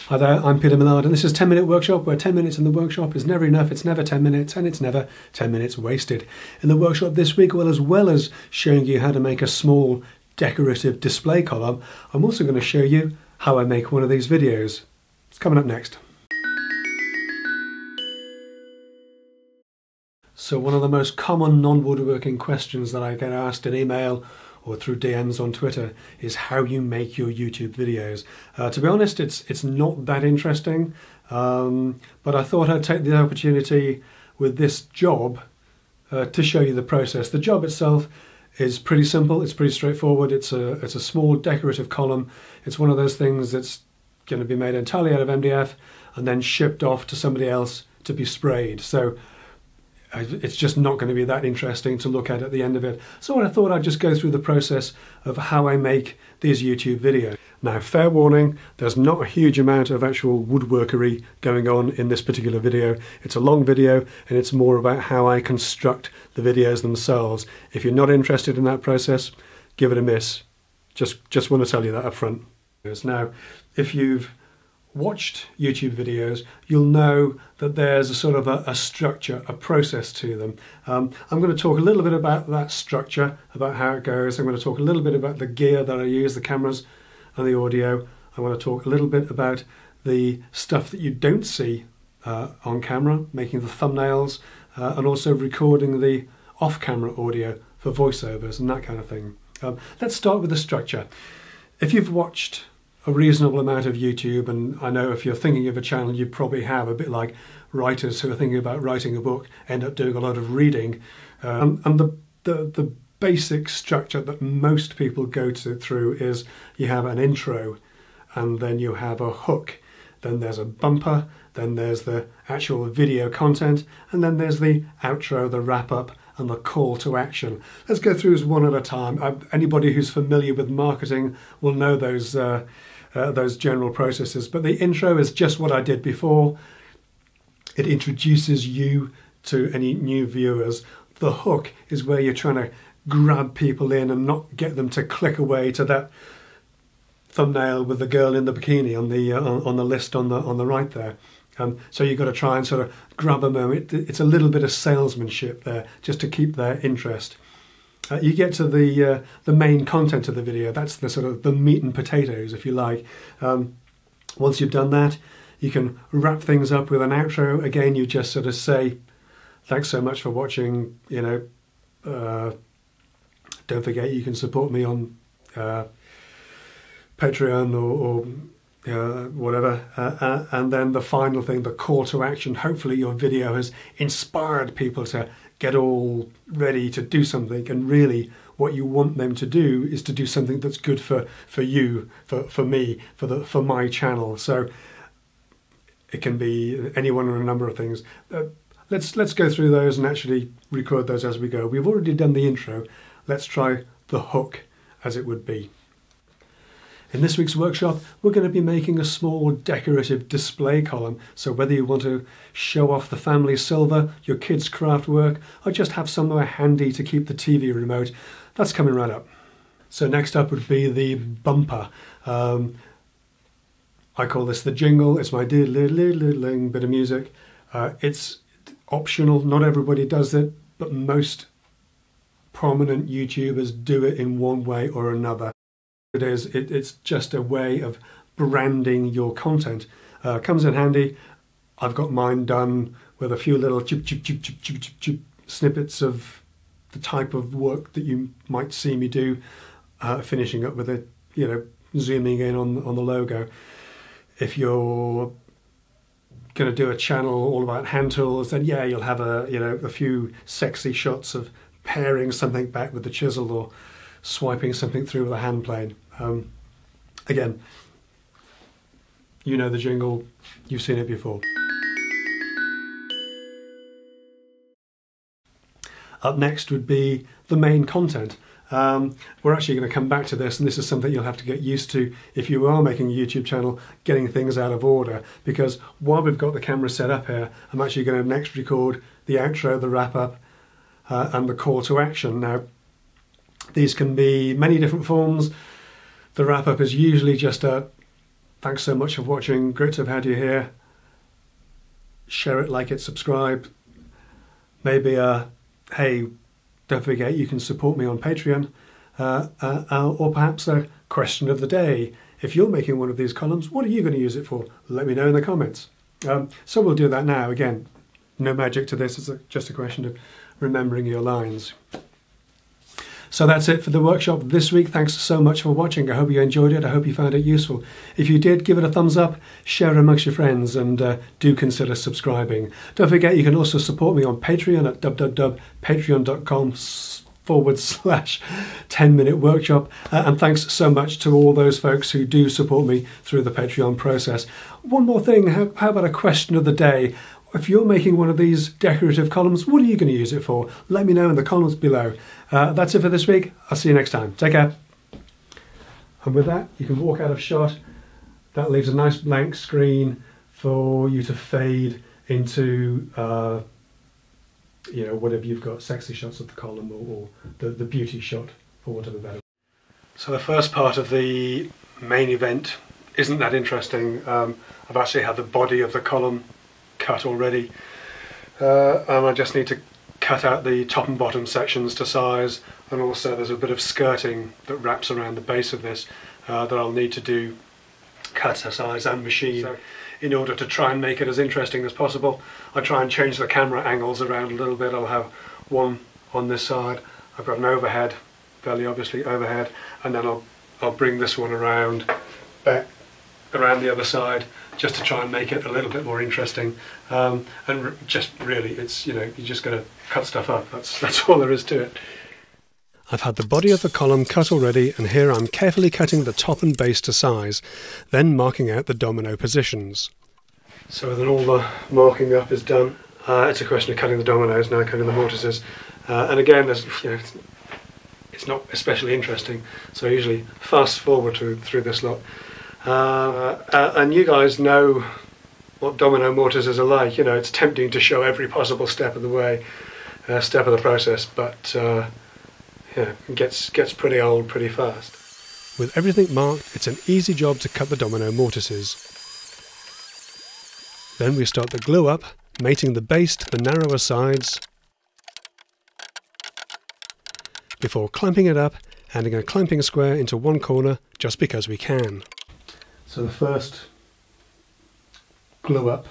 Hi there, I'm Peter Millard and this is 10 Minute Workshop, where 10 minutes in the workshop is never enough, it's never 10 minutes and it's never 10 minutes wasted. In the workshop this week, as well as showing you how to make a small decorative display column, I'm also going to show you how I make one of these videos. It's coming up next. So one of the most common non-woodworking questions that I get asked in email or through DMs on Twitter is how you make your YouTube videos. To be honest, it's not that interesting, but I thought I'd take the opportunity with this job to show you the process. The job itself is pretty simple, it's pretty straightforward. It's a small decorative column. It's one of those things that's going to be made entirely out of MDF and then shipped off to somebody else to be sprayed. So it's just not going to be that interesting to look at the end of it. So I thought I'd just go through the process of how I make these YouTube videos. Now, fair warning, there's not a huge amount of actual woodworkery going on in this particular video. It's a long video and it's more about how I construct the videos themselves. If you're not interested in that process, give it a miss. Just want to tell you that up front. Now, if you've watched YouTube videos, you'll know that there's a sort of a structure, a process to them. I'm going to talk a little bit about that structure, about how it goes. I'm going to talk a little bit about the gear that I use, the cameras and the audio. I want to talk a little bit about the stuff that you don't see on camera, making the thumbnails, and also recording the off-camera audio for voiceovers and that kind of thing. Let's start with the structure. If you've watched a reasonable amount of YouTube, and I know if you're thinking of a channel you probably have, a bit like writers who are thinking about writing a book end up doing a lot of reading, and the basic structure that most people go through is you have an intro and then you have a hook, then there's a bumper, then there's the actual video content, and then there's the outro, the wrap up and the call to action. Let's go through this one at a time. Anybody who's familiar with marketing will know those general processes, but the intro is just what I did before. It introduces you to any new viewers. The hook is where you're trying to grab people in and not get them to click away to that thumbnail with the girl in the bikini on the list on the right there. So you've got to try and sort of grab a moment. It's a little bit of salesmanship there, just to keep their interest. You get to the main content of the video. That's the sort of the meat and potatoes, if you like. Once you've done that, you can wrap things up with an outro. Again, you just sort of say, thanks so much for watching. You know, don't forget you can support me on Patreon or whatever, and then the final thing, the call to action. Hopefully your video has inspired people to get all ready to do something, and really what you want them to do is to do something that's good for you, for me, for my channel. So it can be any one or a number of things. Let's go through those and actually record those as we go. We've already done the intro. Let's try the hook, as it would be. In this week's workshop, we're going to be making a small decorative display column. So whether you want to show off the family silver, your kids' craft work, or just have somewhere handy to keep the TV remote, that's coming right up. So next up would be the bumper. I call this the jingle. It's my diddle-diddle-diddling bit of music. It's optional. Not everybody does it, but most prominent YouTubers do it in one way or another. It's just a way of branding your content. Comes in handy. I've got mine done with a few little snippets of the type of work that you might see me do, finishing up with it, zooming in on the logo. If you're going to do a channel all about hand tools, then yeah, you'll have a few sexy shots of paring something back with the chisel or swiping something through with a hand plane. Again, you know the jingle, you've seen it before. Up next would be the main content. We're actually going to come back to this, and this is something you'll have to get used to if you are making a YouTube channel, getting things out of order, because while we've got the camera set up here, I'm actually going to next record the outro, the wrap up, and the call to action. Now, these can be many different forms. The wrap-up is usually just a Thanks so much for watching. Great to have had you here. Share it, like it, subscribe. Maybe, hey, don't forget you can support me on Patreon. Or perhaps a question of the day. If you're making one of these columns, what are you going to use it for? Let me know in the comments. So we'll do that now. Again, no magic to this. It's just a question of remembering your lines. So that's it for the workshop this week. Thanks so much for watching. I hope you enjoyed it. I hope you found it useful. If you did, give it a thumbs up, share it amongst your friends, and do consider subscribing. Don't forget you can also support me on Patreon at www.patreon.com/10-minute workshop. And thanks so much to all those folks who do support me through the Patreon process. One more thing, how about a question of the day? If you're making one of these decorative columns, what are you going to use it for? Let me know in the comments below. That's it for this week. I'll see you next time. Take care. And with that, you can walk out of shot. That leaves a nice blank screen for you to fade into, whatever you've got, sexy shots of the column or the beauty shot, for want of a better. So the first part of the main event isn't that interesting. I've actually had the body of the column cut already, and I just need to cut out the top and bottom sections to size, and also there's a bit of skirting that wraps around the base of this that I'll need to do cut to size and machine. So in order to try and make it as interesting as possible, I try and change the camera angles around a little bit. I'll have one on this side, I've got an overhead, fairly obviously overhead, and then I'll bring this one around back around the other side, just to try and make it a little bit more interesting. And just really, it's, you're just going to cut stuff up. That's all there is to it. I've had the body of the column cut already, and here I'm carefully cutting the top and base to size, then marking out the domino positions. So then all the marking up is done. It's a question of cutting the dominoes now, cutting the mortises. And again, there's, it's not especially interesting, so I usually fast forward through this lot. And you guys know what domino mortises are like. It's tempting to show every possible step of the way, step of the process, but it gets pretty old pretty fast. With everything marked, it's an easy job to cut the domino mortises. Then we start the glue up, mating the base to the narrower sides, before clamping it up, adding a clamping square into one corner just because we can. So the first glue up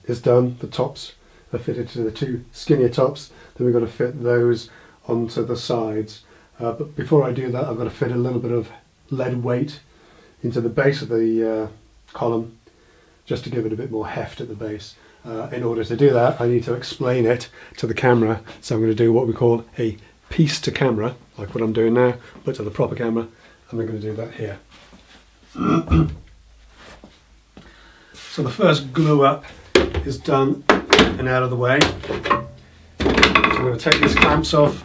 is done. The tops are fitted to the two skinnier tops. Then we've got to fit those onto the sides. But before I do that, I've got to fit a little bit of lead weight into the base of the column, just to give it a bit more heft at the base. In order to do that, I need to explain it to the camera. So I'm going to do what we call a piece to camera, like what I'm doing now, but to the proper camera. And I'm going to do that here. So the first glue up is done and out of the way. So I'm going to take these clamps off,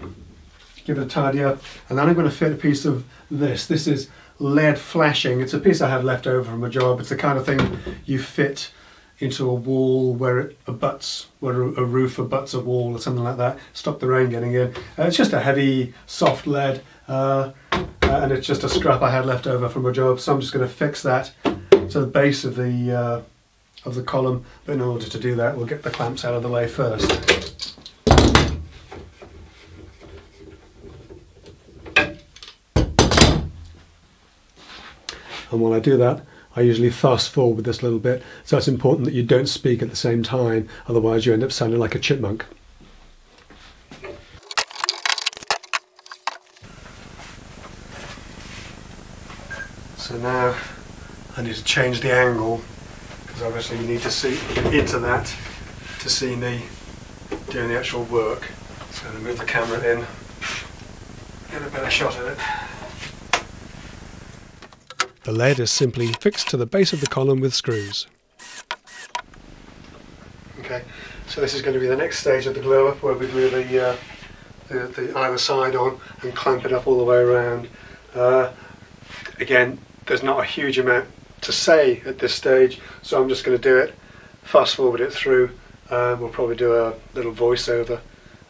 give it a tidy up, and then I'm going to fit a piece of this. This is lead flashing. It's a piece I had left over from a job. It's the kind of thing you fit into a wall where it abuts, where a roof abuts a wall or something like that. Stop the rain getting in. It's just a heavy, soft lead, and it's just a scrap I had left over from a job. So I'm just going to fix that to the base of the column, but in order to do that we'll get the clamps out of the way first. And while I do that, I usually fast forward this little bit, so it's important that you don't speak at the same time, otherwise you end up sounding like a chipmunk. So now I need to change the angle, because obviously you need to see into that to see me doing the actual work. So I'm going to move the camera in, get a better shot of it. The lead is simply fixed to the base of the column with screws. Okay, so this is going to be the next stage of the glue up, where we glue the either side on and clamp it up all the way around. Again, there's not a huge amount to say at this stage, so I'm just going to do it, fast forward it through. We'll probably do a little voiceover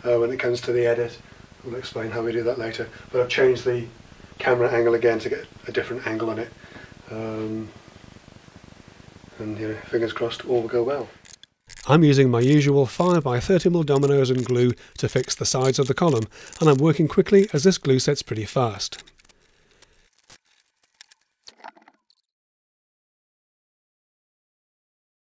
when it comes to the edit. We'll explain how we do that later, but I've changed the camera angle again to get a different angle on it. and fingers crossed all will go well. I'm using my usual 5x30mm dominoes and glue to fix the sides of the column, and I'm working quickly as this glue sets pretty fast.